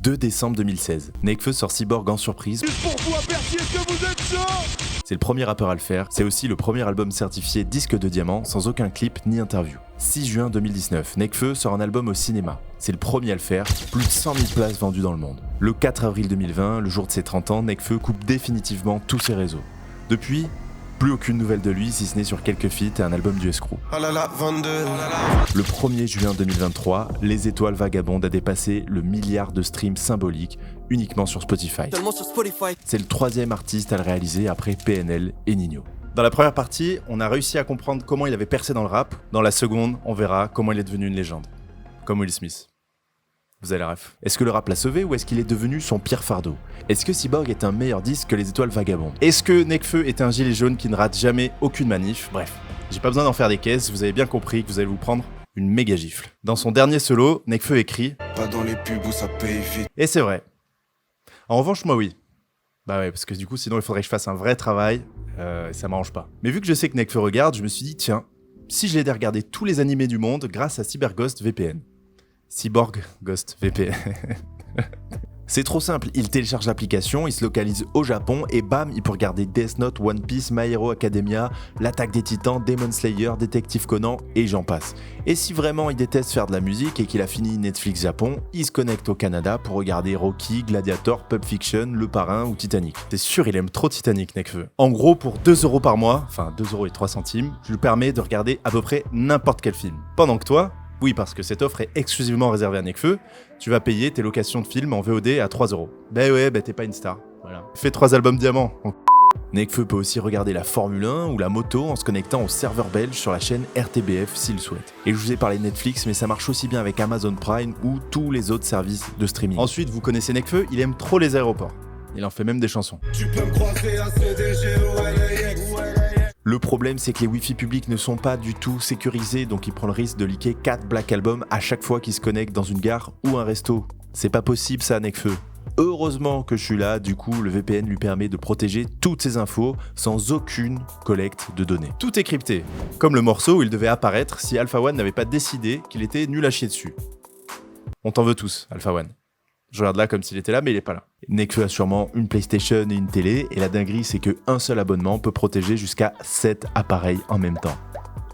2 décembre 2016. Nekfeu sort Cyborg en surprise. Juste pour vous avertir que vous êtes chaud. C'est le premier rappeur à le faire, c'est aussi le premier album certifié disque de diamant sans aucun clip ni interview. 6 juin 2019, Nekfeu sort un album au cinéma. C'est le premier à le faire, plus de 100 000 places vendues dans le monde. Le 4 avril 2020, le jour de ses 30 ans, Nekfeu coupe définitivement tous ses réseaux. Depuis, plus aucune nouvelle de lui si ce n'est sur quelques feats et un album du Escrew. Le 1er juin 2023, Les Étoiles Vagabondes a dépassé le milliard de streams symboliques uniquement sur Spotify. C'est le 3e artiste à le réaliser après PNL et Ninho. Dans la première partie, on a réussi à comprendre comment il avait percé dans le rap. Dans la seconde, on verra comment il est devenu une légende. Comme Will Smith. Vous avez la ref. Est-ce que le rap l'a sauvé ou est-ce qu'il est devenu son pire fardeau? Est-ce que Cyborg est un meilleur disque que Les Étoiles Vagabondes? Est-ce que Nekfeu est un gilet jaune qui ne rate jamais aucune manif? Bref, j'ai pas besoin d'en faire des caisses, vous avez bien compris que vous allez vous prendre une méga gifle. Dans son dernier solo, Nekfeu écrit « Pas dans les pubs où ça paye vite. » Et c'est vrai. En revanche, moi oui. Bah ouais, parce que du coup, sinon il faudrait que je fasse un vrai travail, ça m'arrange pas. Mais vu que je sais que Nekfeu regarde, je me suis dit, tiens, si je l'aidais à regarder tous les animés du monde grâce à CyberGhost VPN. Cyborg Ghost VPN. C'est trop simple, il télécharge l'application, il se localise au Japon et bam, il peut regarder Death Note, One Piece, My Hero Academia, L'Attaque des Titans, Demon Slayer, Détective Conan et j'en passe. Et si vraiment il déteste faire de la musique et qu'il a fini Netflix Japon, il se connecte au Canada pour regarder Rocky, Gladiator, Pulp Fiction, Le Parrain ou Titanic. C'est sûr, il aime trop Titanic, Nekfeu. En gros, pour 2€ par mois, enfin 2,03€, je lui permets de regarder à peu près n'importe quel film. Pendant que toi, oui, parce que cette offre est exclusivement réservée à Nekfeu, tu vas payer tes locations de films en VOD à 3€. Bah ouais, t'es pas une star. Voilà. Fais 3 albums diamants. Nekfeu peut aussi regarder la Formule 1 ou la moto en se connectant au serveur belge sur la chaîne RTBF s'il souhaite. Et je vous ai parlé de Netflix, mais ça marche aussi bien avec Amazon Prime ou tous les autres services de streaming. Ensuite, vous connaissez Nekfeu, il aime trop les aéroports. Il en fait même des chansons. Tu peux me croiser à CDG ou LAX. Le problème, c'est que les Wi-Fi publics ne sont pas du tout sécurisés, donc il prend le risque de leaker 4 Black Albums à chaque fois qu'il se connecte dans une gare ou un resto. C'est pas possible ça, Nekfeu. Heureusement que je suis là, du coup, le VPN lui permet de protéger toutes ses infos sans aucune collecte de données. Tout est crypté, comme le morceau où il devait apparaître si Alpha One n'avait pas décidé qu'il était nul à chier dessus. On t'en veut tous, Alpha One. Je regarde là comme s'il était là, mais il est pas là. Nekfeu a sûrement une PlayStation et une télé, et la dinguerie, c'est qu'un seul abonnement peut protéger jusqu'à 7 appareils en même temps.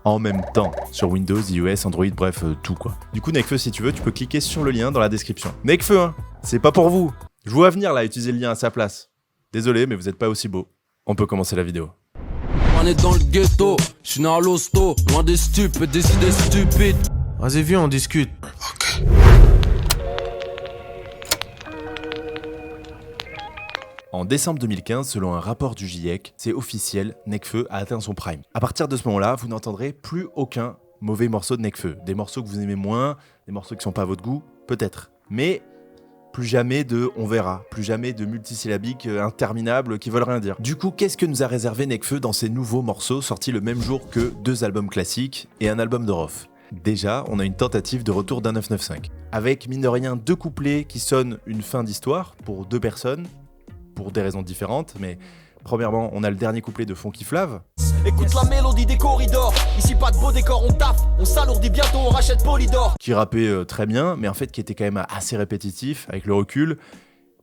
En même temps, sur Windows, iOS, Android, bref, tout quoi. Du coup, Nekfeu, si tu veux, tu peux cliquer sur le lien dans la description. Nekfeu, hein, c'est pas pour vous. Je vous vois venir là, utiliser le lien à sa place. Désolé, mais vous êtes pas aussi beau. On peut commencer la vidéo. On est dans le ghetto, je suis dans l'hosto, loin des stupes, des idées stupides. Vas-y, viens, on discute. En décembre 2015, selon un rapport du GIEC, c'est officiel, Nekfeu a atteint son prime. À partir de ce moment-là, vous n'entendrez plus aucun mauvais morceau de Nekfeu. Des morceaux que vous aimez moins, des morceaux qui sont pas à votre goût, peut-être. Mais plus jamais de on verra, plus jamais de multisyllabiques interminables qui veulent rien dire. Du coup, qu'est-ce que nous a réservé Nekfeu dans ces nouveaux morceaux sortis le même jour que 2 albums classiques et un album de Rof? Déjà, on a une tentative de retour d'un 995. Avec, mine de rien, 2 couplets qui sonnent une fin d'histoire pour 2 personnes, pour des raisons différentes, mais premièrement, on a le dernier couplet de Funky Flav. Écoute la mélodie des corridors, ici pas de beau décor, on taffe, on s'alourdit bientôt, on rachète Polydor. Qui rappait très bien, mais en fait qui était quand même assez répétitif avec le recul,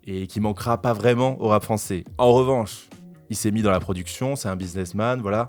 et qui manquera pas vraiment au rap français. En revanche, il s'est mis dans la production, c'est un businessman, voilà,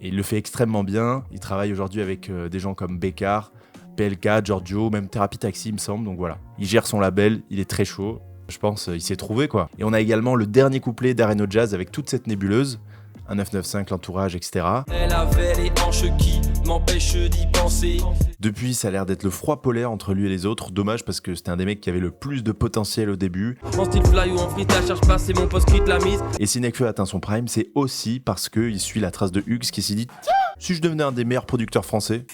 et il le fait extrêmement bien. Il travaille aujourd'hui avec des gens comme Bécard, PLK, Giorgio, même Thérapie Taxi, il me semble, donc voilà. Il gère son label, il est très chaud. Je pense il s'est trouvé quoi. Et on a également le dernier couplet d'Areno Jazz avec toute cette nébuleuse, un 995, l'entourage, etc. Elle avait les hanches qui m'empêchent d'y penser. Depuis, ça a l'air d'être le froid polaire entre lui et les autres. Dommage parce que c'était un des mecs qui avait le plus de potentiel au début. Mon style fly ou en freestyle, cherche pas, c'est mon post-script la mise. Et si Nekfeu atteint son prime, c'est aussi parce qu'il suit la trace de Hugues qui s'est dit « Si je devenais un des meilleurs producteurs français ?»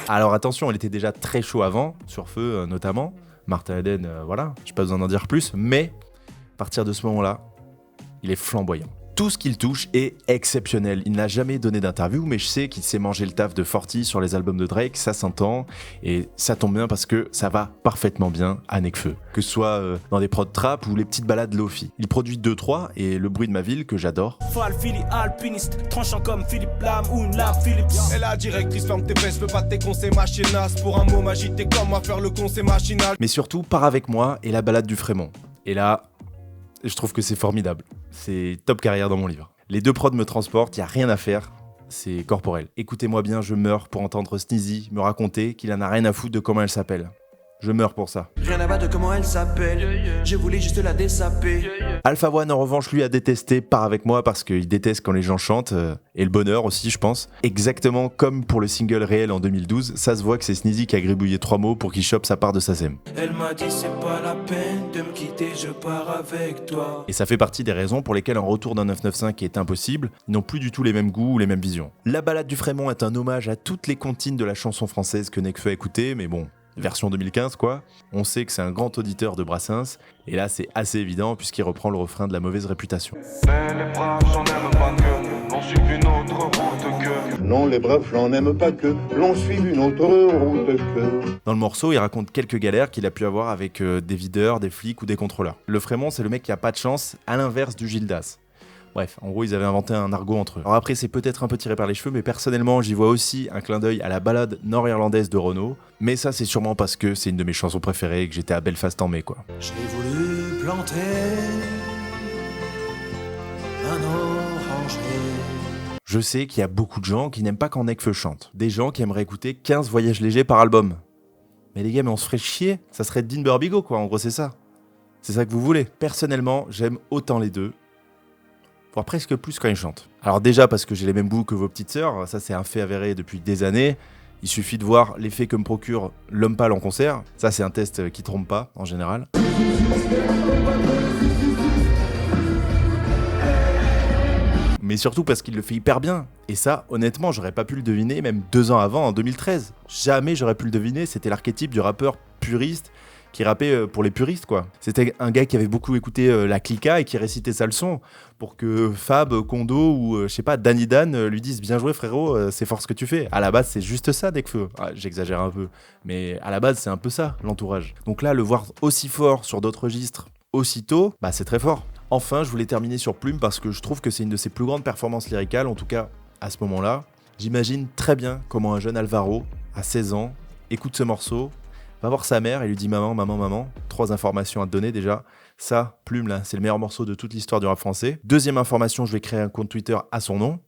Alors attention, il était déjà très chaud avant, sur Feu notamment. Martin Eden, voilà, j'ai pas besoin d'en dire plus, mais à partir de ce moment-là, il est flamboyant. Tout ce qu'il touche est exceptionnel. Il n'a jamais donné d'interview, mais je sais qu'il sait manger le taf de 40 sur les albums de Drake, ça s'entend, et ça tombe bien parce que ça va parfaitement bien à Nekfeu. Que ce soit dans des prods trap ou les petites balades lofi. Il produit 2-3 et Le bruit de ma ville que j'adore. Fall, Philly, alpiniste, tranchant comme Philippe Lam ou une lame Philips. Et la directrice ferme tes fesses, fais pas tes conseils machinaces. Pour un mot magique, t'es comme à faire le conseil machinal. Mais surtout, Pars avec moi et la balade du Frémont. Et là, je trouve que c'est formidable. C'est top carrière dans mon livre. Les deux prods me transportent, y a rien à faire. C'est corporel. Écoutez-moi bien, je meurs pour entendre Sneezy me raconter qu'il en a rien à foutre de comment elle s'appelle. Je meurs pour ça. Rien à battre de comment elle s'appelle. Je voulais juste la dessaper. Alpha One, en revanche, lui a détesté Pars avec moi parce qu'il déteste quand les gens chantent, et le bonheur aussi, je pense. Exactement comme pour le single Réel en 2012, ça se voit que c'est Sneezy qui a gribouillé 3 mots pour qu'il chope sa part de SACEM. Elle m'a dit c'est pas la peine de me quitter, je pars avec toi. Et ça fait partie des raisons pour lesquelles un retour d'un 995 est impossible. Ils n'ont plus du tout les mêmes goûts ou les mêmes visions. La balade du Frémont est un hommage à toutes les comptines de la chanson française que Nekfeu a écoutées, mais bon, version 2015 quoi. On sait que c'est un grand auditeur de Brassens, et là c'est assez évident puisqu'il reprend le refrain de La mauvaise réputation. Mais les braves, j'en aime pas que l'on suive une autre route que. Non, les braves, j'en aime pas que l'on suive une autre route que. Dans le morceau, il raconte quelques galères qu'il a pu avoir avec des videurs, des flics ou des contrôleurs. Le Frémont, c'est le mec qui a pas de chance, à l'inverse du Gildas. Bref, en gros, ils avaient inventé un argot entre eux. Alors après, c'est peut-être un peu tiré par les cheveux, mais personnellement, j'y vois aussi un clin d'œil à la balade nord-irlandaise de Renaud. Mais ça, c'est sûrement parce que c'est une de mes chansons préférées et que j'étais à Belfast en mai, quoi. J'ai voulu planter un oranger. Je sais qu'il y a beaucoup de gens qui n'aiment pas quand Nekfeu chante. Des gens qui aimeraient écouter 15 voyages légers par album. Mais les gars, mais on se ferait chier. Ça serait Dean Burbigo, quoi. En gros, c'est ça. C'est ça que vous voulez. Personnellement, j'aime autant les deux. Voire presque plus quand ils chantent. Alors déjà parce que j'ai les mêmes goûts que vos petites sœurs, ça c'est un fait avéré depuis des années. Il suffit de voir l'effet que me procure L'Homme Pâle en concert. Ça c'est un test qui trompe pas en général. Mais surtout parce qu'il le fait hyper bien. Et ça, honnêtement, j'aurais pas pu le deviner même 2 ans avant, en 2013. Jamais j'aurais pu le deviner, c'était l'archétype du rappeur puriste qui rappait pour les puristes, quoi. C'était un gars qui avait beaucoup écouté la Clica et qui récitait sa leçon pour que Fab, Kondo ou, je sais pas, Danny Dan lui disent « Bien joué frérot, c'est fort ce que tu fais ». À la base, c'est juste ça, Nekfeu. Ah, j'exagère un peu, mais à la base, c'est un peu ça, l'entourage. Donc là, le voir aussi fort sur d'autres registres aussitôt, bah c'est très fort. Enfin, je voulais terminer sur Plume parce que je trouve que c'est une de ses plus grandes performances lyricales, en tout cas à ce moment-là. J'imagine très bien comment un jeune Alvaro, à 16 ans, écoute ce morceau, va voir sa mère et lui dit « Maman, maman, maman », 3 informations à te donner déjà. Ça, Plume, là, c'est le meilleur morceau de toute l'histoire du rap français. 2e information, je vais créer un compte Twitter à son nom.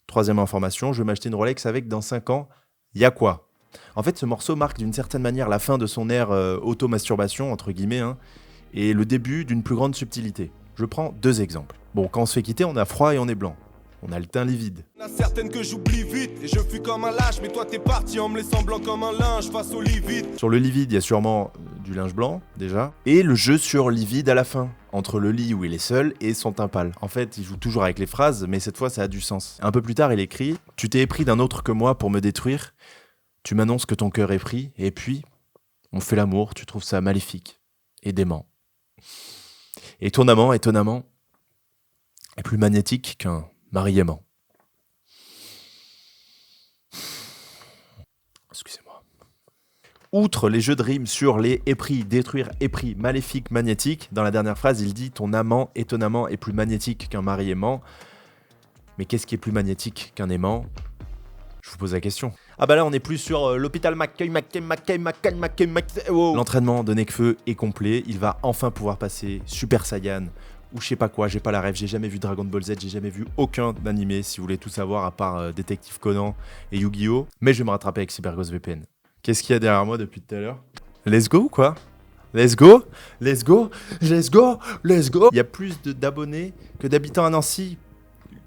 3e information, je vais m'acheter une Rolex avec dans 5 ans, y a quoi ? En fait, ce morceau marque d'une certaine manière la fin de son ère auto-masturbation, entre guillemets, hein, et le début d'une plus grande subtilité. Je prends 2 exemples. Bon, quand on se fait quitter, on a froid et on est blanc. On a le teint livide. Il y en a certaines que j'oublie vite et je fuis comme un lâche. Mais toi t'es parti en me laissant blanc comme un linge face au livide. Sur le livide, il y a sûrement du linge blanc, déjà. Et le jeu sur livide à la fin. Entre le lit où il est seul et son teint pâle. En fait, il joue toujours avec les phrases, mais cette fois ça a du sens. Un peu plus tard, il écrit « Tu t'es épris d'un autre que moi pour me détruire. Tu m'annonces que ton cœur est pris. Et puis, on fait l'amour, tu trouves ça maléfique et dément. Et ton amant, étonnamment, est plus magnétique qu'un mari-aimant. » Excusez-moi. Outre les jeux de rimes sur les épris, détruire, épris, maléfique, magnétique, dans la dernière phrase, il dit « Ton amant, étonnamment, est plus magnétique qu'un mari-aimant. » Mais qu'est-ce qui est plus magnétique qu'un aimant ? Je vous pose la question. Ah bah là, on est plus sur l'hôpital McKay. L'entraînement de Nekfeu est complet. Il va enfin pouvoir passer Super Saiyan ou je sais pas quoi. J'ai pas la rêve. J'ai jamais vu Dragon Ball Z. J'ai jamais vu aucun animé, si vous voulez tout savoir, à part Détective Conan et Yu-Gi-Oh! Mais je vais me rattraper avec CyberGhost VPN. Qu'est-ce qu'il y a derrière moi depuis tout à l'heure ? Let's go ou quoi ? Let's go, let's go, let's go, let's go. Il y a plus d'abonnés que d'habitants à Nancy.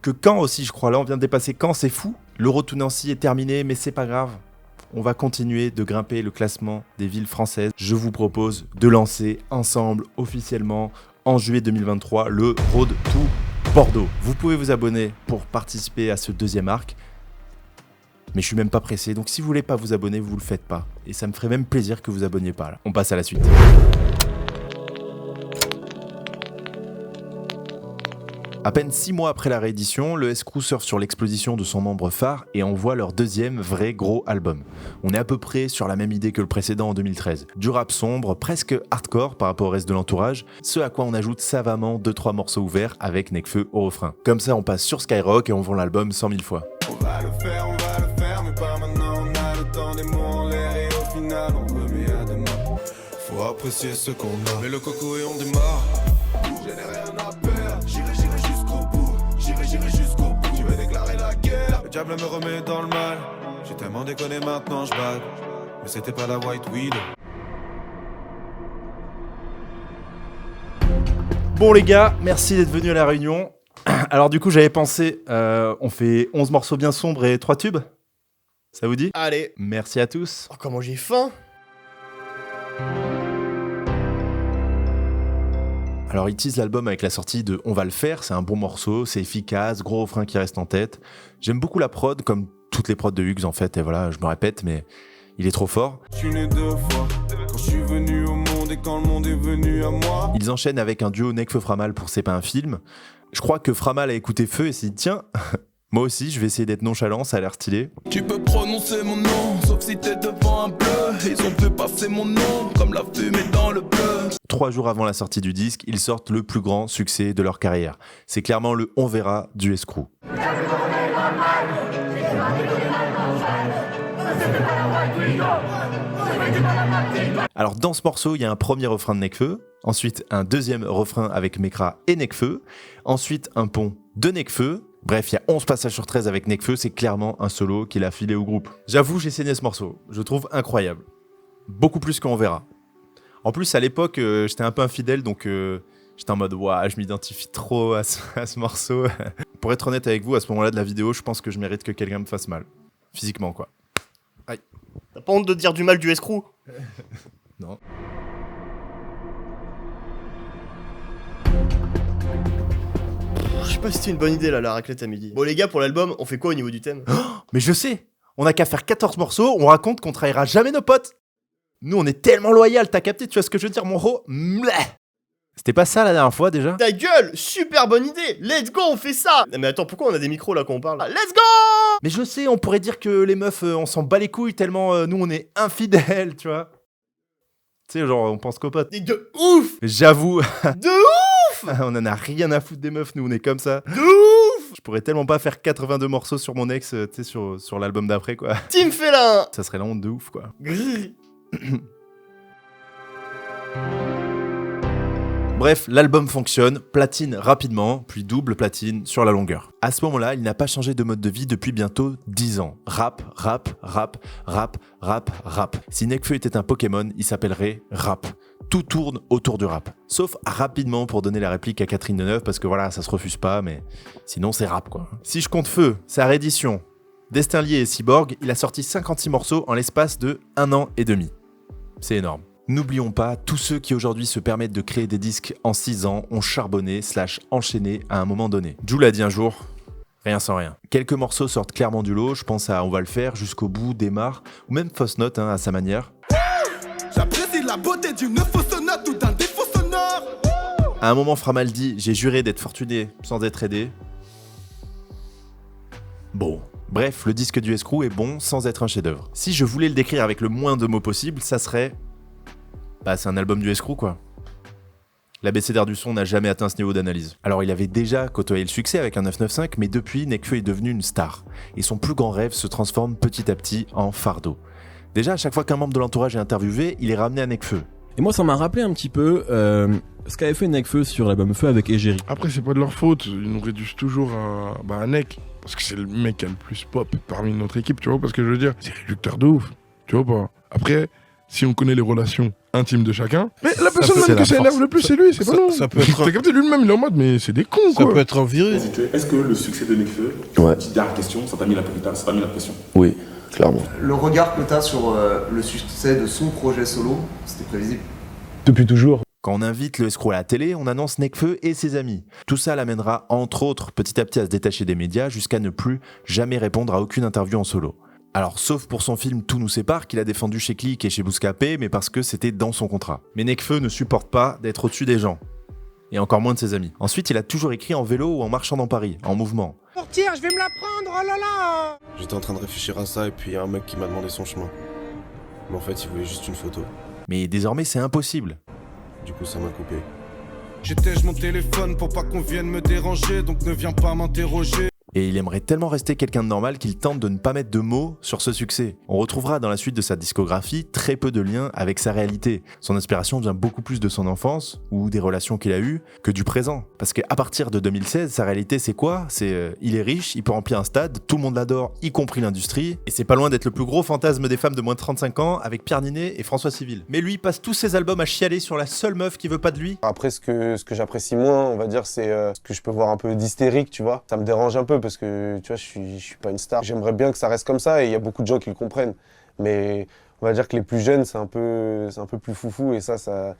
Que Caen aussi, je crois. Là, on vient de dépasser Caen, c'est fou. L'Euro to Nancy est terminé, mais c'est pas grave. On va continuer de grimper le classement des villes françaises. Je vous propose de lancer ensemble, officiellement, en juillet 2023, le Road to Bordeaux. Vous pouvez vous abonner pour participer à ce 2e arc. Mais je suis même pas pressé, donc si vous voulez pas vous abonner, vous le faites pas. Et ça me ferait même plaisir que vous abonniez pas là. On passe à la suite. À peine 6 mois après la réédition, le Escrew surfe sur l'explosion de son membre phare et envoie leur deuxième vrai gros album. On est à peu près sur la même idée que le précédent en 2013. Du rap sombre, presque hardcore par rapport au reste de l'entourage, ce à quoi on ajoute savamment 2-3 morceaux ouverts avec Nekfeu au refrain. Comme ça on passe sur Skyrock et on vend l'album 100 000 fois. On va le faire, mais pas maintenant. On a le temps des mots en l'air et au final on remet à demain. Faut apprécier ce qu'on a. Mets le coco et on démarre. Je n'ai rien à perdre. J'irai jusqu'au bout. J'irai jusqu'au bout. Je vais déclarer la guerre. Le diable me remet dans le mal. J'ai tellement déconné maintenant, je bade. Mais c'était pas la White Widow. Bon les gars, merci d'être venus à la réunion. Alors du coup j'avais pensé, on fait 11 morceaux bien sombres et 3 tubes. Ça vous dit? Allez. Merci à tous. Oh, comment j'ai faim. Alors il tease l'album avec la sortie de On va le faire, c'est un bon morceau, c'est efficace, gros refrain qui reste en tête. J'aime beaucoup la prod, comme toutes les prods de Hugues en fait, et voilà, je me répète, mais il est trop fort. Je suis né 2 fois, quand je suis venu au monde et quand le monde est venu à moi. Ils enchaînent avec un duo Nekfeu Framal pour C'est pas un film. Je crois que Framal a écouté Feu et s'est dit tiens, moi aussi je vais essayer d'être nonchalant, ça a l'air stylé. Tu peux prononcer mon nom, sauf si t'es devant un bleu. Ils ont fait passer mon nom, comme la fumée dans le bleu. 3 jours avant la sortie du disque, ils sortent le plus grand succès de leur carrière. C'est clairement le On verra du Escrew. Alors dans ce morceau, il y a un premier refrain de Nekfeu, ensuite un deuxième refrain avec Mekra et Nekfeu, ensuite un pont de Nekfeu. Bref, il y a 11 passages sur 13 avec Nekfeu, c'est clairement un solo qu'il a filé au groupe. J'avoue, j'ai saigné ce morceau, je le trouve incroyable. Beaucoup plus qu'on verra. En plus, à l'époque, j'étais un peu infidèle, donc j'étais en mode ouah, je m'identifie trop à ce morceau. Pour être honnête avec vous, à ce moment-là de la vidéo, je pense que je mérite que quelqu'un me fasse mal. Physiquement, quoi. Aïe. T'as pas honte de dire du mal du Escrew? Non. Je sais pas si c'était une bonne idée là, la raclette à midi. Bon les gars, pour l'album, on fait quoi au niveau du thème? Mais je sais, on a qu'à faire 14 morceaux, on raconte qu'on trahira jamais nos potes. Nous, on est tellement loyal, t'as capté, tu vois ce que je veux dire, mon ro? C'était pas ça la dernière fois déjà? Ta gueule, super bonne idée. Let's go, on fait ça. Mais attends, pourquoi on a des micros là quand on parle? Let's go. Mais je sais, on pourrait dire que les meufs, on s'en bat les couilles tellement nous, on est infidèles, tu vois. Tu sais, genre, on pense qu'aux potes. Et de ouf. J'avoue. De ouf. On en a rien à foutre des meufs, nous, on est comme ça. De ouf. Je pourrais tellement pas faire 82 morceaux sur mon ex, tu sais, sur l'album d'après, quoi. Team Félin. Ça serait la honte de ouf, quoi. Grrr. Bref, l'album fonctionne, platine rapidement, puis double platine sur la longueur. À ce moment-là, il n'a pas changé de mode de vie depuis bientôt 10 ans. Rap, rap, rap, rap, rap, rap. Si Nekfeu était un Pokémon, il s'appellerait Rap. Tout tourne autour du rap. Sauf rapidement pour donner la réplique à Catherine Deneuve, parce que voilà, ça se refuse pas, mais sinon c'est rap, quoi. Si je compte Feu, sa réédition, Destin lié et Cyborg, il a sorti 56 morceaux en l'espace de 1 an et demi. C'est énorme. N'oublions pas, tous ceux qui aujourd'hui se permettent de créer des disques en 6 ans ont charbonné / enchaîné à un moment donné. Jul l'a dit un jour, rien sans rien. Quelques morceaux sortent clairement du lot, je pense à On va le faire, Jusqu'au bout, Démarre, ou même Fausse Note à sa manière. J'apprécie la beauté d'une fausse note ou d'un défaut sonore. À un moment, Framal dit « J'ai juré d'être fortuné sans être aidé ». Bon. Bref, le disque du Escrew est bon sans être un chef-d'œuvre. Si je voulais le décrire avec le moins de mots possible, ça serait... Bah, c'est un album du Escrew, quoi. L'abécédaire du son n'a jamais atteint ce niveau d'analyse. Alors, il avait déjà côtoyé le succès avec un 995, mais depuis, Nekfeu est devenu une star. Et son plus grand rêve se transforme petit à petit en fardeau. Déjà, à chaque fois qu'un membre de l'entourage est interviewé, il est ramené à Nekfeu. Et moi, ça m'a rappelé un petit peu ce qu'avait fait Nekfeu sur l'album Feu avec Égérie. Après, c'est pas de leur faute, ils nous réduisent toujours à Nek. Parce que c'est le mec qui a le plus pop parmi notre équipe, tu vois pas ce que je veux dire? C'est réducteur de ouf, tu vois pas? Après, si on connaît les relations intimes de chacun, mais la personne même que ça énerve le plus, c'est lui, c'est pas nous. Ça peut être... T'as capté, lui-même, il est en mode, mais c'est des cons, ça quoi. Ça peut être un virus. Est-ce que le succès de Nekfeu, petite dernière question, ça t'a mis la pression? Oui, clairement. Le regard que t'as sur le succès de son projet solo, c'était prévisible. Depuis toujours. Quand on invite le Escrew à la télé, on annonce Nekfeu et ses amis. Tout ça l'amènera, entre autres, petit à petit à se détacher des médias jusqu'à ne plus jamais répondre à aucune interview en solo. Alors, sauf pour son film Tout nous sépare, qu'il a défendu chez Click et chez Bouscapé, mais parce que c'était dans son contrat. Mais Nekfeu ne supporte pas d'être au-dessus des gens. et encore moins de ses amis. Ensuite, il a toujours écrit en vélo ou en marchant dans Paris, en mouvement. Portière, je vais me la prendre, oh là là! J'étais en train de réfléchir à ça et puis il y a un mec qui m'a demandé son chemin. Mais en fait, il voulait juste une photo. Mais désormais, c'est impossible. Du coup, ça m'a coupé. J'éteigne mon téléphone pour pas qu'on vienne me déranger, donc ne viens pas m'interroger. Et il aimerait tellement rester quelqu'un de normal qu'il tente de ne pas mettre de mots sur ce succès. On retrouvera dans la suite de sa discographie très peu de liens avec sa réalité. Son inspiration vient beaucoup plus de son enfance ou des relations qu'il a eues que du présent. Parce qu'à partir de 2016, sa réalité c'est quoi ? C'est il est riche, il peut remplir un stade, tout le monde l'adore, y compris l'industrie. Et c'est pas loin d'être le plus gros fantasme des femmes de moins de 35 ans avec Pierre Ninet et François Civil. Mais lui, il passe tous ses albums à chialer sur la seule meuf qui veut pas de lui. Après, ce que j'apprécie moins, on va dire, c'est ce que je peux voir un peu d'hystérique, tu vois. Ça me dérange un peu parce que, tu vois, je suis pas une star. J'aimerais bien que ça reste comme ça et il y a beaucoup de gens qui le comprennent. Mais on va dire que les plus jeunes, c'est un peu plus foufou et ça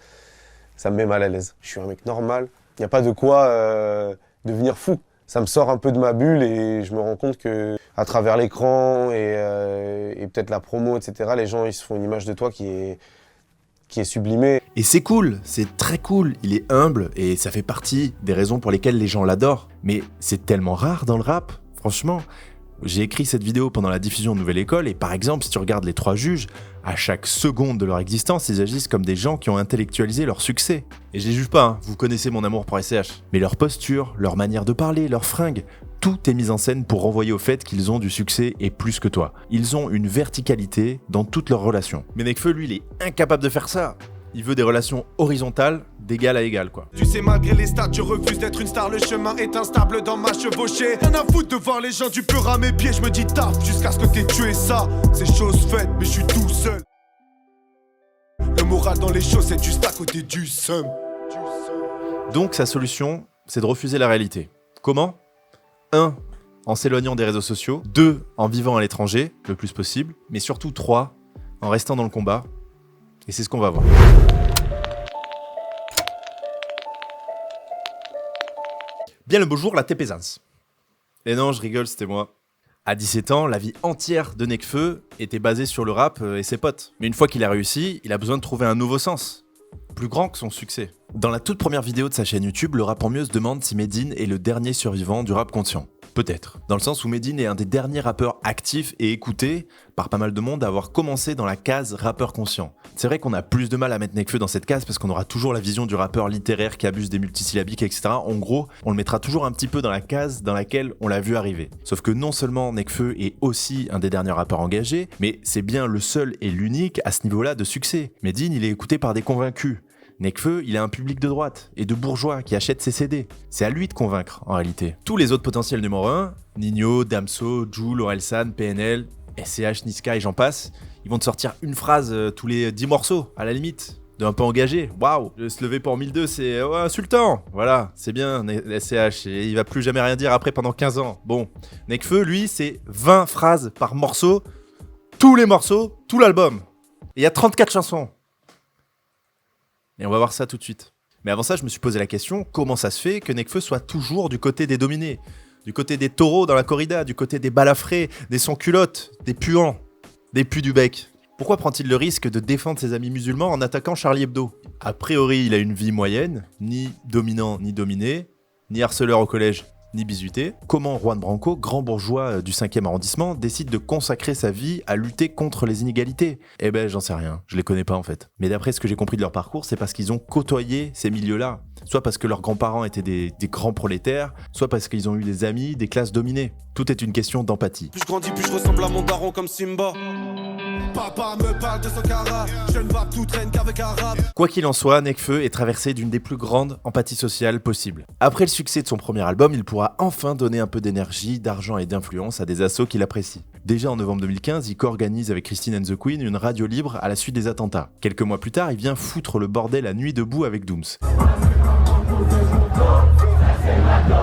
me met mal à l'aise. Je suis un mec normal. Il n'y a pas de quoi devenir fou. Ça me sort un peu de ma bulle et je me rends compte que à travers l'écran et peut-être la promo, etc., les gens, ils se font une image de toi qui est sublimée. Et c'est cool, c'est très cool, il est humble et ça fait partie des raisons pour lesquelles les gens l'adorent. Mais c'est tellement rare dans le rap, franchement. J'ai écrit cette vidéo pendant la diffusion de Nouvelle École et par exemple, si tu regardes les 3 juges, à chaque seconde de leur existence, ils agissent comme des gens qui ont intellectualisé leur succès. Et je les juge pas, hein, vous connaissez mon amour pour SCH. Mais leur posture, leur manière de parler, leurs fringues, tout est mis en scène pour renvoyer au fait qu'ils ont du succès et plus que toi. Ils ont une verticalité dans toutes leurs relations. Mais Nekfeu, lui, il est incapable de faire ça. Il veut des relations horizontales, d'égal à égal, quoi. Tu sais, malgré les stats, je refuse d'être une star. Le chemin est instable dans ma chevauchée. Rien à foutre de voir les gens du pur à mes pieds. Je me dis taf jusqu'à ce que t'aies tué ça. C'est chose faite, mais je suis tout seul. Le moral dans les choses, c'est juste à côté du seum. Donc sa solution, c'est de refuser la réalité. Comment ? 1. En s'éloignant des réseaux sociaux. 2. En vivant à l'étranger, le plus possible. Mais surtout 3. En restant dans le combat. Et c'est ce qu'on va voir. Bien le beau jour, la Tépézance. Et non, je rigole, c'était moi. À 17 ans, la vie entière de Nekfeu était basée sur le rap et ses potes. Mais une fois qu'il a réussi, il a besoin de trouver un nouveau sens. Plus grand que son succès. Dans la toute première vidéo de sa chaîne YouTube, le Rap en Mieux se demande si Medine est le dernier survivant du rap conscient. Peut-être. Dans le sens où Medine est un des derniers rappeurs actifs et écoutés par pas mal de monde à avoir commencé dans la case rappeur conscient. C'est vrai qu'on a plus de mal à mettre Nekfeu dans cette case parce qu'on aura toujours la vision du rappeur littéraire qui abuse des multisyllabiques, etc. En gros, on le mettra toujours un petit peu dans la case dans laquelle on l'a vu arriver. Sauf que non seulement Nekfeu est aussi un des derniers rappeurs engagés, mais c'est bien le seul et l'unique à ce niveau-là de succès. Medine, il est écouté par des convaincus. Nekfeu, il a un public de droite et de bourgeois qui achètent ses CD. C'est à lui de convaincre, en réalité. Tous les autres potentiels numéro 1, Nino, Damso, Jul, Orelsan, PNL, SCH, Niska et j'en passe, ils vont te sortir une phrase tous les 10 morceaux, à la limite, d'un peu engagé. Waouh, se lever pour 1002, c'est insultant. Voilà, c'est bien, SCH, et il va plus jamais rien dire après pendant 15 ans. Bon, Nekfeu, lui, c'est 20 phrases par morceau, tous les morceaux, tout l'album. Et il y a 34 chansons. Et on va voir ça tout de suite. Mais avant ça, je me suis posé la question, comment ça se fait que Nekfeu soit toujours du côté des dominés, du côté des taureaux dans la corrida, du côté des balafrés, des sans-culottes, des puants, des pus du bec ? Pourquoi prend-il le risque de défendre ses amis musulmans en attaquant Charlie Hebdo ? A priori, il a une vie moyenne, ni dominant ni dominé, ni harceleur au collège, ni bizuté. Comment Juan Branco, grand bourgeois du 5e arrondissement, décide de consacrer sa vie à lutter contre les inégalités ? Eh ben, j'en sais rien, je les connais pas en fait. Mais d'après ce que j'ai compris de leur parcours, c'est parce qu'ils ont côtoyé ces milieux-là. Soit parce que leurs grands-parents étaient des grands prolétaires, soit parce qu'ils ont eu des amis des classes dominées. Tout est une question d'empathie. Plus je grandis, plus je ressemble à mon daron comme Simba. Papa me parle de son cara, je ne vois tout traîne qu'avec arabe. Quoi qu'il en soit, Nekfeu est traversé d'une des plus grandes empathies sociales possibles. Après le succès de son premier album, il pourra enfin donner un peu d'énergie, d'argent et d'influence à des assos qu'il apprécie. Déjà en novembre 2015, il co-organise avec Christine and the Queen une radio libre à la suite des attentats. Quelques mois plus tard, il vient foutre le bordel à Nuit debout avec Dooms.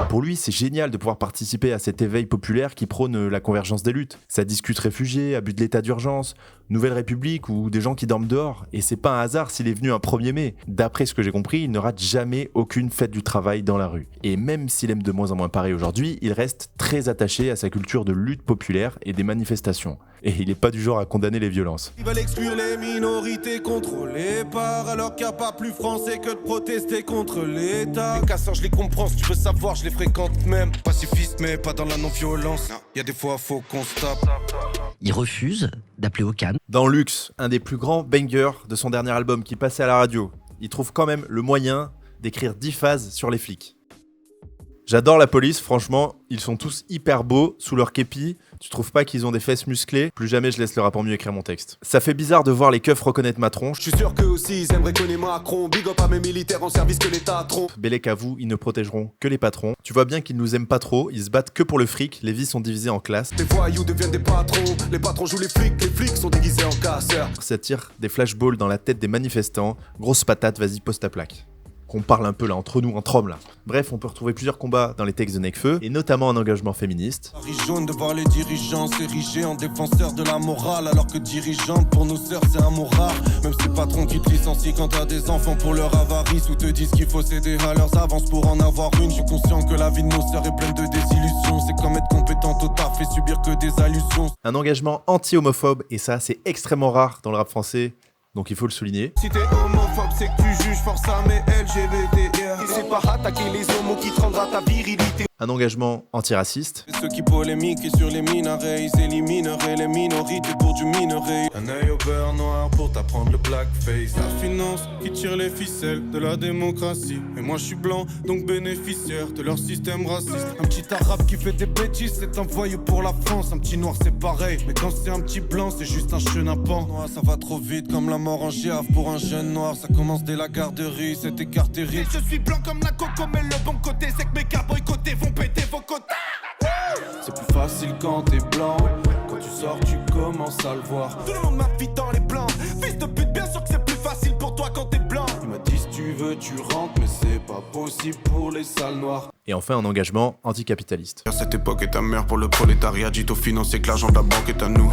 Pour lui, c'est génial de pouvoir participer à cet éveil populaire qui prône la convergence des luttes. Ça discute réfugiés, abus de l'état d'urgence, Nouvelle République ou des gens qui dorment dehors. Et c'est pas un hasard s'il est venu un 1er mai. D'après ce que j'ai compris, il ne rate jamais aucune fête du travail dans la rue. Et même s'il aime de moins en moins Paris aujourd'hui, il reste très attaché à sa culture de lutte populaire et des manifestations. Et il n'est pas du genre à condamner les violences. Ils veulent exclure les minorités contrôlées par, alors qu'il n'y a pas plus français que de protester contre l'État. Les casseurs, je les comprends, si tu veux savoir, je les fréquente même. Pacifiste, mais pas dans la non-violence. Il y a des fois, faut qu'on se tape. Il refuse d'appeler au calme. Dans Luxe, un des plus grands bangers de son dernier album qui passait à la radio, il trouve quand même le moyen d'écrire 10 phases sur les flics. J'adore la police, franchement, ils sont tous hyper beaux sous leur képi. Tu trouves pas qu'ils ont des fesses musclées? Plus jamais je laisse le rap en mieux écrire mon texte. Ça fait bizarre de voir les keufs reconnaître ma tronche. Je suis sûr qu'eux aussi ils aimeraient connaître Macron. Big up à mes militaires en service que l'État trompe. Bellec avoue, ils ne protégeront que les patrons. Tu vois bien qu'ils nous aiment pas trop, ils se battent que pour le fric, les vies sont divisées en classes. Les voyous deviennent des patrons, les patrons jouent les flics sont déguisés en casseurs. Ça tire des flashballs dans la tête des manifestants. Grosse patate, vas-y, pose ta plaque. Qu'on parle un peu là, entre nous, entre hommes là. Bref, on peut retrouver plusieurs combats dans les textes de Nekfeu, et notamment un engagement féministe. Paris jaune de voir les dirigeants s'ériger en défenseurs de la morale, alors que dirigeante pour nos sœurs c'est un mot rare. Même ces patrons qui te licencient quand t'as des enfants pour leur avarice, ou te disent qu'il faut céder à leurs avances pour en avoir une. Je suis conscient que la vie de nos sœurs est pleine de désillusions. C'est comme être compétente au taf et subir que des allusions. Un engagement anti-homophobe, et ça c'est extrêmement rare dans le rap français. Donc il faut le souligner. Si t'es homophobe, c'est que tu juges force à mes LGBT. C'est pas attaquer les homos qui te rendra ta virilité. Un engagement antiraciste. Ceux qui polémiquent sur les minarets, ils élimineraient les minorités pour du minerai. Un œil au beurre noir pour t'apprendre le blackface. La finance qui tire les ficelles de la démocratie. Et moi je suis blanc, donc bénéficiaire de leur système raciste. Un petit arabe qui fait des bêtises, c'est un voyou pour la France. Un petit noir c'est pareil, mais quand c'est un petit blanc, c'est juste un chenapan. Ça va trop vite comme la mort en giave pour un jeune noir. Ça commence dès la garderie, cet écart terrible. Je suis blanc comme la coco, mais le bon côté c'est que mes gars boycottés vont péter vos quotas. C'est plus facile quand t'es blanc. Quand tu sors, tu commences à le voir. Tout le monde m'invite dans les blancs. Fils de pute, bien sûr que c'est plus facile pour toi quand t'es blanc. Il m'a dit si tu veux, tu rentres, mais c'est pas possible pour les salles noires. Et enfin, un engagement anticapitaliste. Cette époque est ta mère pour le prolétariat. Dites aux financiers que l'argent de la banque est à nous.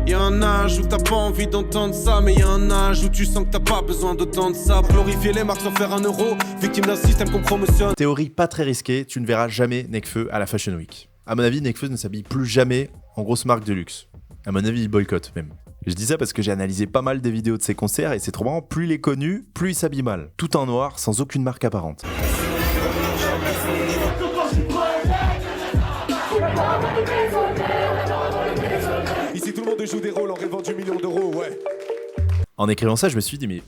Y'a un âge où t'as pas envie d'entendre ça, mais y'a un âge où tu sens que t'as pas besoin d'autant de ça. Glorifier les marques sans faire un euro, victime d'un système qu'on promotionne. Théorie pas très risquée, tu ne verras jamais Nekfeu à la Fashion Week. À mon avis, Nekfeu ne s'habille plus jamais en grosse marque de luxe. À mon avis, il boycotte même. Je dis ça parce que j'ai analysé pas mal des vidéos de ses concerts et c'est trop marrant, plus il est connu, plus il s'habille mal. Tout en noir, sans aucune marque apparente. Ici tout le monde joue des rôles en rêvant du million d'euros, ouais. En écrivant ça, je me suis dit, mais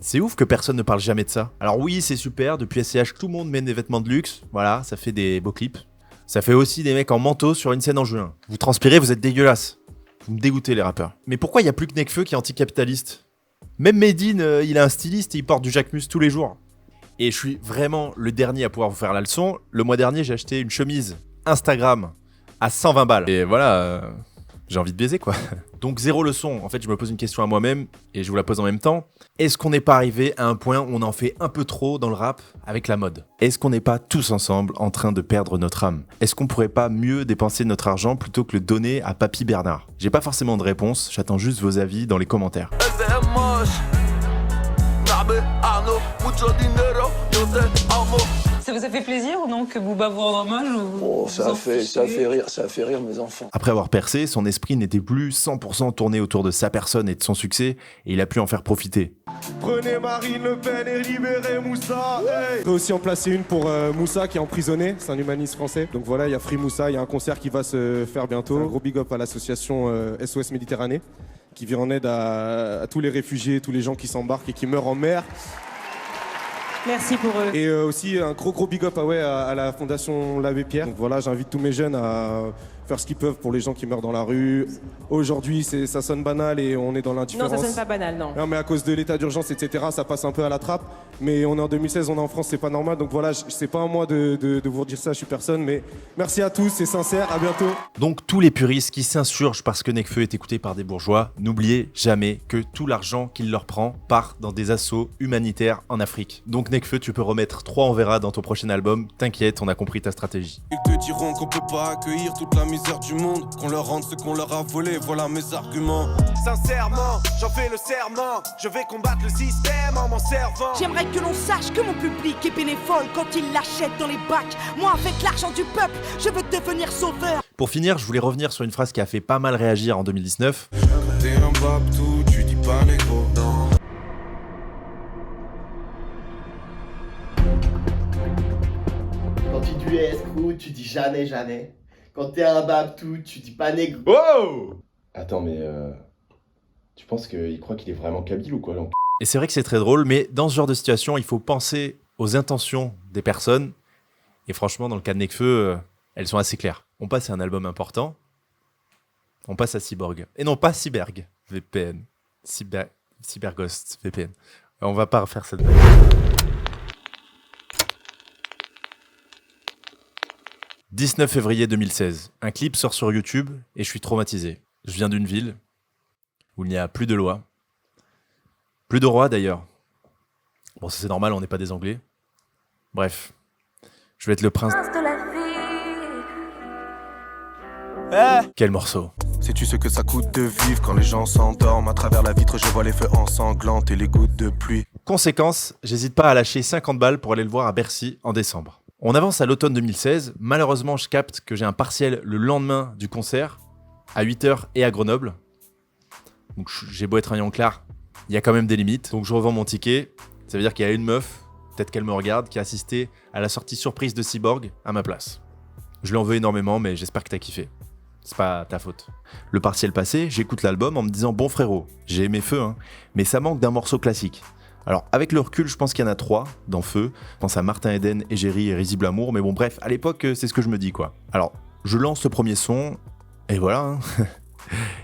c'est ouf que personne ne parle jamais de ça. Alors oui, c'est super, depuis SCH, tout le monde met des vêtements de luxe, voilà, ça fait des beaux clips. Ça fait aussi des mecs en manteau sur une scène en juin. Vous transpirez, vous êtes dégueulasses. Vous me dégoûtez les rappeurs. Mais pourquoi il n'y a plus que Nekfeu qui est anticapitaliste? Même Medine, il a un styliste et il porte du Jacquemus tous les jours. Et je suis vraiment le dernier à pouvoir vous faire la leçon. Le mois dernier, j'ai acheté une chemise Instagram à 120 balles. Et voilà, j'ai envie de baiser quoi. Donc zéro leçon. En fait, je me pose une question à moi-même et je vous la pose en même temps. Est-ce qu'on n'est pas arrivé à un point où on en fait un peu trop dans le rap avec la mode? Est-ce qu'on n'est pas tous ensemble en train de perdre notre âme? Est-ce qu'on pourrait pas mieux dépenser notre argent plutôt que le donner à Papy Bernard? J'ai pas forcément de réponse, j'attends juste vos avis dans les commentaires. Ça vous a fait plaisir ou non que Booba vous rende hommage ou... Oh, ça a fait rire mes enfants. Après avoir percé, son esprit n'était plus 100% tourné autour de sa personne et de son succès, et il a pu en faire profiter. Prenez Marine Le Pen et libérez Moussa. Hey. On peut aussi en placer une pour Moussa qui est emprisonné, c'est un humaniste français. Donc voilà, il y a Free Moussa, il y a un concert qui va se faire bientôt. Un gros big up à l'association SOS Méditerranée qui vient en aide à tous les réfugiés, tous les gens qui s'embarquent et qui meurent en mer. Merci pour eux. Et aussi un gros big up à la fondation l'Abbé Pierre. Donc voilà, j'invite tous mes jeunes à faire ce qu'ils peuvent pour les gens qui meurent dans la rue. Aujourd'hui, ça sonne banal et on est dans l'indifférence. Non, ça sonne pas banal, non. Non, mais à cause de l'état d'urgence, etc., ça passe un peu à la trappe. Mais on est en 2016, on est en France, c'est pas normal. Donc voilà, c'est pas à moi de vous dire ça, je suis personne. Mais merci à tous, c'est sincère, à bientôt. Donc tous les puristes qui s'insurgent parce que Nekfeu est écouté par des bourgeois, n'oubliez jamais que tout l'argent qu'il leur prend part dans des assauts humanitaires en Afrique. Donc Nekfeu, tu peux remettre 3 on verra dans ton prochain album. T'inquiète, on a compris ta stratégie. Ils te diront qu'on peut pas accueillir toute la misère du monde, qu'on leur rende ce qu'on leur a volé, voilà mes arguments. Sincèrement, j'en fais le serment. Je vais combattre le système en m'en servant. J'aimerais que l'on sache que mon public est bénévole quand il l'achète dans les bacs. Moi, avec l'argent du peuple, je veux devenir sauveur. Pour finir, je voulais revenir sur une phrase qui a fait pas mal réagir en 2019. T'es un babtou, tu dis pas négro, non. Quand tu dis escroc, tu dis jamais, jamais. Quand t'es un babtou, tu dis pas négro. Oh! Attends, mais tu penses qu'il croit qu'il est vraiment kabyle ou quoi, l'enculé? Et c'est vrai que c'est très drôle, mais dans ce genre de situation, il faut penser aux intentions des personnes. Et franchement, dans le cas de Nekfeu, elles sont assez claires. On passe à un album important. On passe à Cyborg. Et non, pas Cyberg VPN. Cyberghost VPN. On va pas refaire cette blague. « 19 février 2016. Un clip sort sur YouTube et je suis traumatisé. Je viens d'une ville où il n'y a plus de loi. Plus de roi d'ailleurs. Bon, ça c'est normal, on n'est pas des Anglais. Bref. Je vais être le prince de la vie. Quel morceau. Sais-tu ce que ça coûte de vivre quand les gens s'endorment? À travers la vitre, je vois les feux ensanglantés et les gouttes de pluie. Conséquence, j'hésite pas à lâcher 50 balles pour aller le voir à Bercy en décembre. On avance à l'automne 2016. Malheureusement, je capte que j'ai un partiel le lendemain du concert, à 8h et à Grenoble. Donc j'ai beau être un yonclard, il y a quand même des limites. Donc je revends mon ticket. Ça veut dire qu'il y a une meuf, peut-être qu'elle me regarde, qui a assisté à la sortie surprise de Cyborg à ma place. Je lui en veux énormément, mais j'espère que t'as kiffé. C'est pas ta faute. Le partiel passé, j'écoute l'album en me disant « Bon frérot, j'ai aimé Feu, hein, mais ça manque d'un morceau classique. » Alors, avec le recul, je pense qu'il y en a 3 dans Feu. Je pense à Martin Eden, Égérie et Risible Amour, mais bon, bref, à l'époque, c'est ce que je me dis, quoi. Alors, je lance le premier son, et voilà, hein.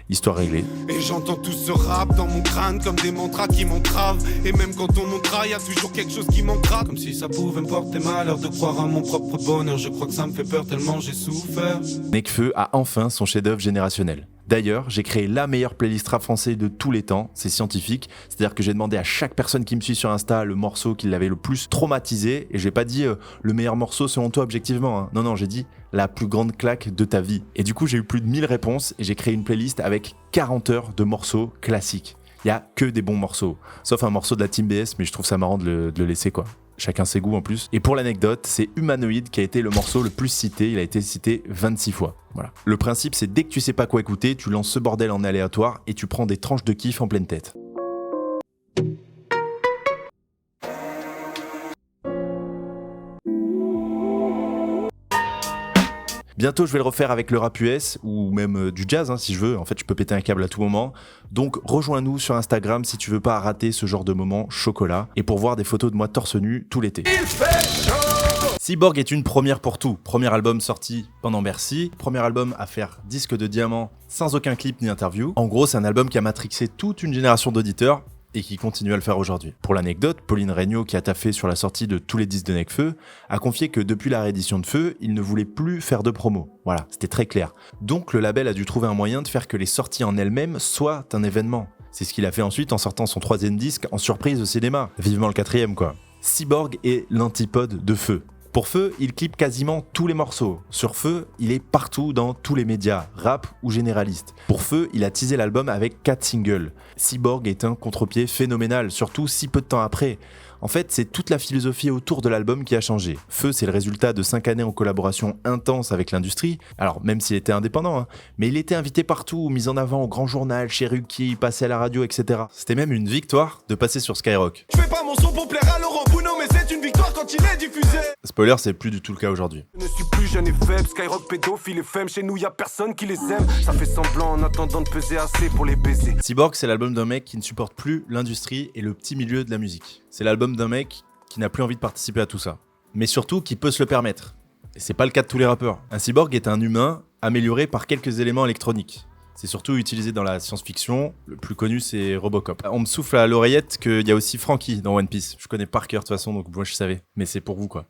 Histoire réglée. Et j'entends tout ce rap dans mon crâne comme des mantras qui m'entravent. Et même quand on montera, y a toujours quelque chose qui manquera. Comme si ça pouvait me porter malheur de croire à mon propre bonheur. Je crois que ça me fait peur tellement j'ai souffert. Nekfeu a enfin son chef-d'œuvre générationnel. D'ailleurs, j'ai créé la meilleure playlist rap français de tous les temps, c'est scientifique, c'est-à-dire que j'ai demandé à chaque personne qui me suit sur Insta le morceau qui l'avait le plus traumatisé, et j'ai pas dit le meilleur morceau selon toi objectivement, hein. Non, j'ai dit la plus grande claque de ta vie. Et du coup, j'ai eu plus de 1000 réponses, et j'ai créé une playlist avec 40 heures de morceaux classiques. Il y a que des bons morceaux, sauf un morceau de la Team BS, mais je trouve ça marrant de le laisser, quoi. Chacun ses goûts en plus. Et pour l'anecdote, c'est Humanoïde qui a été le morceau le plus cité. Il a été cité 26 fois. Voilà. Le principe, c'est dès que tu sais pas quoi écouter, tu lances ce bordel en aléatoire et tu prends des tranches de kiff en pleine tête. Bientôt, je vais le refaire avec le rap US ou même du jazz, hein, si je veux. En fait, je peux péter un câble à tout moment. Donc, rejoins-nous sur Instagram si tu veux pas rater ce genre de moment chocolat et pour voir des photos de moi torse nu tout l'été. Cyborg est une première pour tout. Premier album sorti pendant Bercy. Premier album à faire disque de diamant sans aucun clip ni interview. En gros, c'est un album qui a matrixé toute une génération d'auditeurs et qui continue à le faire aujourd'hui. Pour l'anecdote, Pauline Regnault, qui a taffé sur la sortie de tous les disques de Nekfeu, a confié que depuis la réédition de Feu, il ne voulait plus faire de promo. Voilà, c'était très clair. Donc le label a dû trouver un moyen de faire que les sorties en elles-mêmes soient un événement. C'est ce qu'il a fait ensuite en sortant son 3e disque en surprise au cinéma. Vivement le 4e, quoi. Cyborg est l'antipode de Feu. Pour Feu, il clippe quasiment tous les morceaux. Sur Feu, il est partout dans tous les médias, rap ou généraliste. Pour Feu, il a teasé l'album avec 4 singles. Cyborg est un contre-pied phénoménal, surtout si peu de temps après. En fait, c'est toute la philosophie autour de l'album qui a changé. Feu, c'est le résultat de 5 années en collaboration intense avec l'industrie. Alors, même s'il était indépendant, hein, mais il était invité partout, mis en avant au Grand Journal, chez Ruquier, il passait à la radio, etc. C'était même une victoire de passer sur Skyrock. Je fais pas mon son pour plaire à Laurent Bounot, mais c'est une victoire quand il est diffusé. Spoiler, c'est plus du tout le cas aujourd'hui. Je ne suis plus jeune et faible, Skyrock pédophile et femme, chez nous y a personne qui les aime. Ça fait semblant en attendant de peser assez pour les baiser. Cyborg, c'est l'album d'un mec qui ne supporte plus l'industrie et le petit milieu de la musique. C'est l'album d'un mec qui n'a plus envie de participer à tout ça. Mais surtout qui peut se le permettre. Et c'est pas le cas de tous les rappeurs. Un cyborg est un humain amélioré par quelques éléments électroniques. C'est surtout utilisé dans la science-fiction, le plus connu c'est Robocop. On me souffle à l'oreillette qu'il y a aussi Franky dans One Piece. Je connais par cœur de toute façon, donc moi je savais, mais c'est pour vous quoi.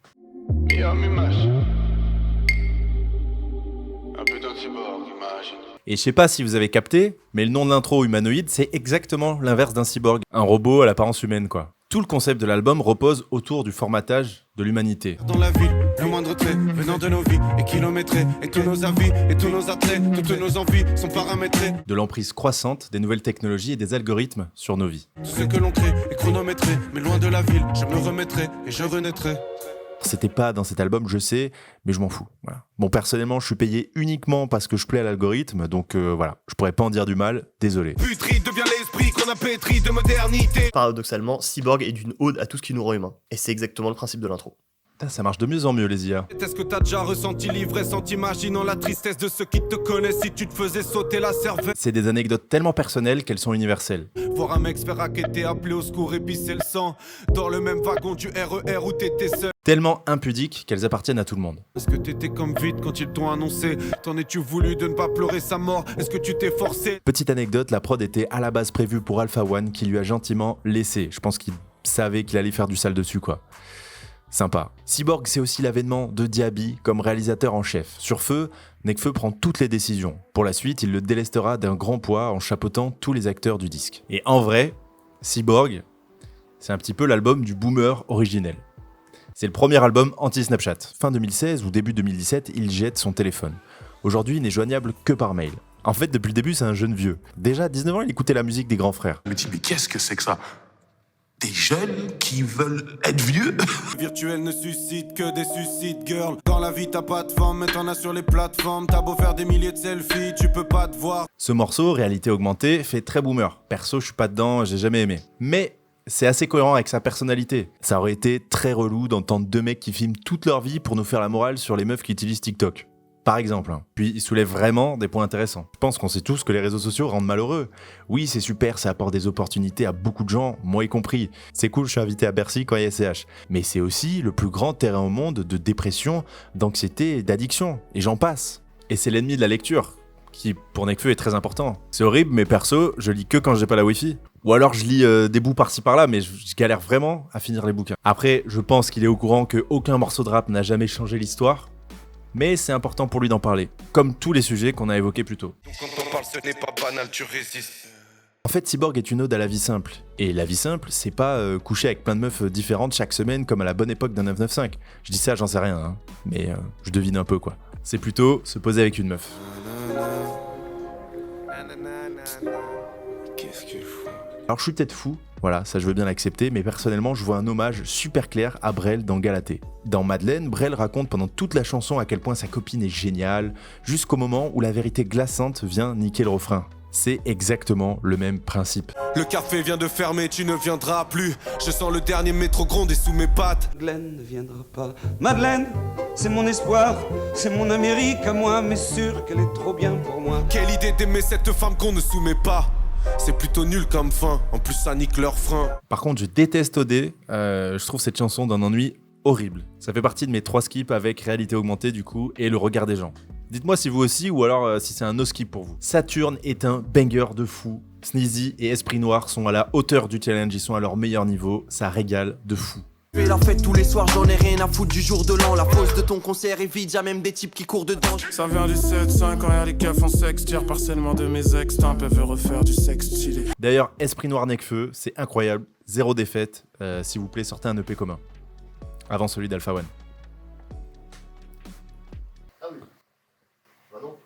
Et je sais pas si vous avez capté, mais le nom de l'intro humanoïde, c'est exactement l'inverse d'un cyborg. Un robot à l'apparence humaine, quoi. Tout le concept de l'album repose autour du formatage de l'humanité. Dans la ville, le moindre trait venant de nos vies est kilométré. Et tous nos avis et tous nos attraits, toutes nos envies sont paramétrées. De l'emprise croissante des nouvelles technologies et des algorithmes sur nos vies. Tout ce que l'on crée est chronométré, mais loin de la ville, je me remettrai et je renaîtrai. C'était pas dans cet album, je sais, mais je m'en fous. Voilà. Bon, personnellement, je suis payé uniquement parce que je plais à l'algorithme, donc voilà, je pourrais pas en dire du mal, désolé. Putri devient l'esprit qu'on a pétri de modernité. Paradoxalement, Cyborg est d'une ode à tout ce qui nous rend humains. Et c'est exactement le principe de l'intro. Putain, ça marche de mieux en mieux, les IA. Est-ce que t'as déjà ressenti l'ivresse en t'imaginant la tristesse de ceux qui te connaissent si tu te faisais sauter la cervelle? C'est des anecdotes tellement personnelles qu'elles sont universelles. Voir un mec se faire raqueter, appeler au secours et pisser le sang dans le même wagon du RER où t'étais seul. Tellement impudiques qu'elles appartiennent à tout le monde. Est-ce que t'étais comme vite quand ils t'ont annoncé? T'en es-tu voulu de ne pas pleurer sa mort? Est-ce que tu t'es forcé? Petite anecdote, la prod était à la base prévue pour Alpha One qui lui a gentiment laissé. Je pense qu'il savait qu'il allait faire du sale dessus quoi. Sympa. Cyborg, c'est aussi l'avènement de Diaby comme réalisateur en chef. Sur Feu, Nekfeu prend toutes les décisions. Pour la suite, il le délestera d'un grand poids en chapeautant tous les acteurs du disque. Et en vrai, Cyborg, c'est un petit peu l'album du boomer originel. C'est le premier album anti-Snapchat. Fin 2016 ou début 2017, il jette son téléphone. Aujourd'hui, il n'est joignable que par mail. En fait, depuis le début, c'est un jeune vieux. Déjà, à 19 ans, il écoutait la musique des grands frères. Je me dis, mais qu'est-ce que c'est que ça? Des jeunes qui veulent être vieux. Virtuel ne suscite que des suicides, girl. Dans la vie, t'as pas de femme, mais t'en as sur les plateformes. T'as beau faire des milliers de selfies, tu peux pas te voir. Ce morceau, réalité augmentée, fait très boomer. Perso, je suis pas dedans, j'ai jamais aimé. Mais c'est assez cohérent avec sa personnalité. Ça aurait été très relou d'entendre deux mecs qui filment toute leur vie pour nous faire la morale sur les meufs qui utilisent TikTok. Par exemple. Puis il soulève vraiment des points intéressants. Je pense qu'on sait tous que les réseaux sociaux rendent malheureux. Oui, c'est super, ça apporte des opportunités à beaucoup de gens, moi y compris. C'est cool, je suis invité à Bercy quand il y a SCH. Mais c'est aussi le plus grand terrain au monde de dépression, d'anxiété, d'addiction. Et j'en passe. Et c'est l'ennemi de la lecture, qui pour Nekfeu est très important. C'est horrible, mais perso, je lis que quand j'ai pas la wifi. Ou alors je lis des bouts par-ci par-là, mais je galère vraiment à finir les bouquins. Après, je pense qu'il est au courant qu'aucun morceau de rap n'a jamais changé l'histoire. Mais c'est important pour lui d'en parler, comme tous les sujets qu'on a évoqués plus tôt. Quand on parle, ce n'est pas banal, tu résistes. En fait, Cyborg est une ode à la vie simple. Et la vie simple, c'est pas coucher avec plein de meufs différentes chaque semaine comme à la bonne époque d'un 995. Je dis ça, j'en sais rien, hein. Mais je devine un peu quoi. C'est plutôt se poser avec une meuf. Qu'est-ce qu'il faut? Alors je suis peut-être fou, voilà, ça je veux bien l'accepter, mais personnellement je vois un hommage super clair à Brel dans Galatée. Dans Madeleine, Brel raconte pendant toute la chanson à quel point sa copine est géniale, jusqu'au moment où la vérité glaçante vient niquer le refrain. C'est exactement le même principe. Le café vient de fermer, tu ne viendras plus. Je sens le dernier métro gronder sous mes pattes. Madeleine ne viendra pas. Madeleine, c'est mon espoir, c'est mon Amérique à moi, mais sûr qu'elle est trop bien pour moi. Quelle idée d'aimer cette femme qu'on ne soumet pas. C'est plutôt nul comme fin, en plus ça nique leur frein. Par contre, je déteste OD, je trouve cette chanson d'un ennui horrible. Ça fait partie de mes 3 skips avec réalité augmentée du coup, et le regard des gens. Dites-moi si vous aussi, ou alors si c'est un no skip pour vous. Saturne est un banger de fou. Sneezy et Esprit Noir sont à la hauteur du challenge, ils sont à leur meilleur niveau, ça régale de fou. Fais la fête tous les soirs, j'en ai rien à foutre du jour de l'an. La pause de ton concert est vide, y'a même des types qui courent dedans. Ça vient du 7-5, quand les keufs en sexe, tire partiellement de mes ex, t'as un peu veut refaire du sexe stylé. D'ailleurs, Esprit Noir Nekfeu, c'est incroyable, 0 défaite, s'il vous plaît, sortez un EP commun. Avant celui d'Alpha One. Ah oui. Bah non.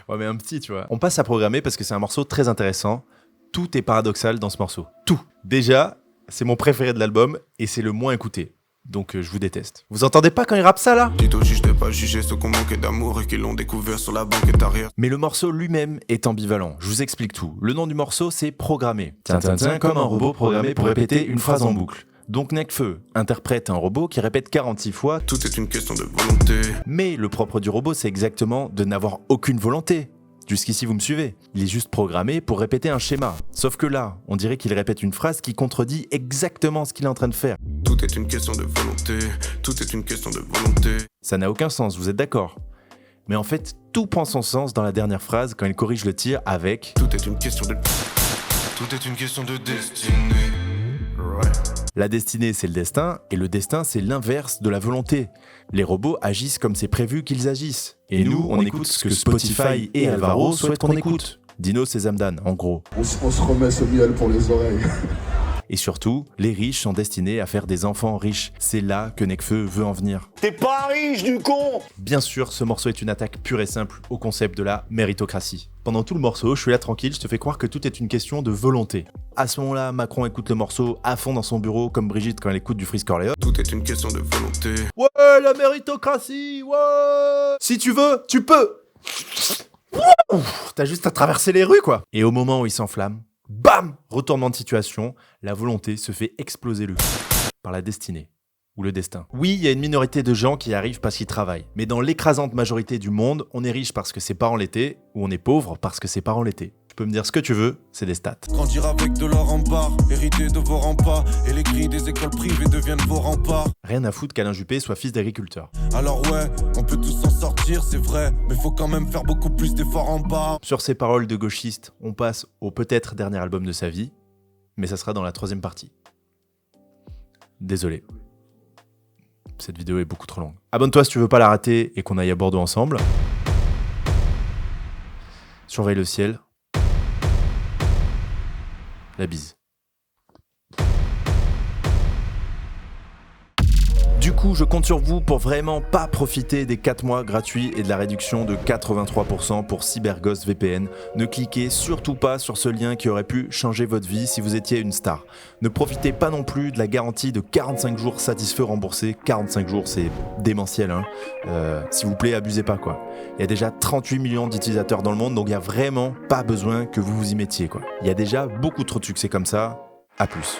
Ouais, mais un petit, tu vois. On passe à programmer parce que c'est un morceau très intéressant. Tout est paradoxal dans ce morceau. Tout. Déjà, c'est mon préféré de l'album et c'est le moins écouté. Donc je vous déteste. Vous entendez pas quand il rappe ça là? Dites aux juges de pas juger ceux qu'on manquait d'amour et qui l'ont découvert sur la banquette arrière. Mais le morceau lui-même est ambivalent. Je vous explique tout. Le nom du morceau c'est Programmé. Tiens, comme un robot programmé pour répéter une phrase en boucle. Donc Nekfeu interprète un robot qui répète 46 fois. Tout est une question de volonté. Mais le propre du robot c'est exactement de n'avoir aucune volonté. Jusqu'ici, vous me suivez. Il est juste programmé pour répéter un schéma. Sauf que là, on dirait qu'il répète une phrase qui contredit exactement ce qu'il est en train de faire. Tout est une question de volonté. Tout est une question de volonté. Ça n'a aucun sens, vous êtes d'accord? Mais en fait, tout prend son sens dans la dernière phrase quand il corrige le tir avec Tout est une question de destinée. La destinée, c'est le destin, et le destin, c'est l'inverse de la volonté. Les robots agissent comme c'est prévu qu'ils agissent. Et nous, on écoute ce que Spotify et Alvaro souhaitent qu'on écoute. Dino Sezamdan, en gros. On se remet ce miel pour les oreilles. Et surtout, les riches sont destinés à faire des enfants riches. C'est là que Nekfeu veut en venir. T'es pas riche du con! Bien sûr, ce morceau est une attaque pure et simple au concept de la méritocratie. Pendant tout le morceau, je suis là tranquille, je te fais croire que tout est une question de volonté. À ce moment-là, Macron écoute le morceau à fond dans son bureau, comme Brigitte quand elle écoute du Freeze Corleone. Tout est une question de volonté. Ouais, la méritocratie, ouais! Si tu veux, tu peux! T'as juste à traverser les rues, quoi! Et au moment où il s'enflamme, bam! Retournement de situation, la volonté se fait exploser le par la destinée. Ou le destin. Oui, il y a une minorité de gens qui y arrivent parce qu'ils travaillent. Mais dans l'écrasante majorité du monde, on est riche parce que ses parents l'étaient, ou on est pauvre parce que ses parents l'étaient. Tu peux me dire ce que tu veux, c'est des stats. Grandir avec de l'or en barre, hériter de vos remparts, et les grilles des écoles privées deviennent vos remparts. Rien à foutre qu'Alain Juppé soit fils d'agriculteur. Alors ouais, on peut tous s'en sortir, c'est vrai, mais faut quand même faire beaucoup plus d'efforts en bas. Sur ces paroles de gauchiste, on passe au peut-être dernier album de sa vie, mais ça sera dans la 3e partie. Désolé. Cette vidéo est beaucoup trop longue. Abonne-toi si tu veux pas la rater et qu'on aille à Bordeaux ensemble. Surveille le ciel. La bise. Du coup, je compte sur vous pour vraiment pas profiter des 4 mois gratuits et de la réduction de 83% pour CyberGhost VPN. Ne cliquez surtout pas sur ce lien qui aurait pu changer votre vie si vous étiez une star. Ne profitez pas non plus de la garantie de 45 jours satisfaits remboursés. 45 jours, c'est démentiel, hein. S'il vous plaît, abusez pas, quoi. Il y a déjà 38 millions d'utilisateurs dans le monde, donc il y a vraiment pas besoin que vous vous y mettiez, quoi. Il y a déjà beaucoup trop de succès comme ça. À plus.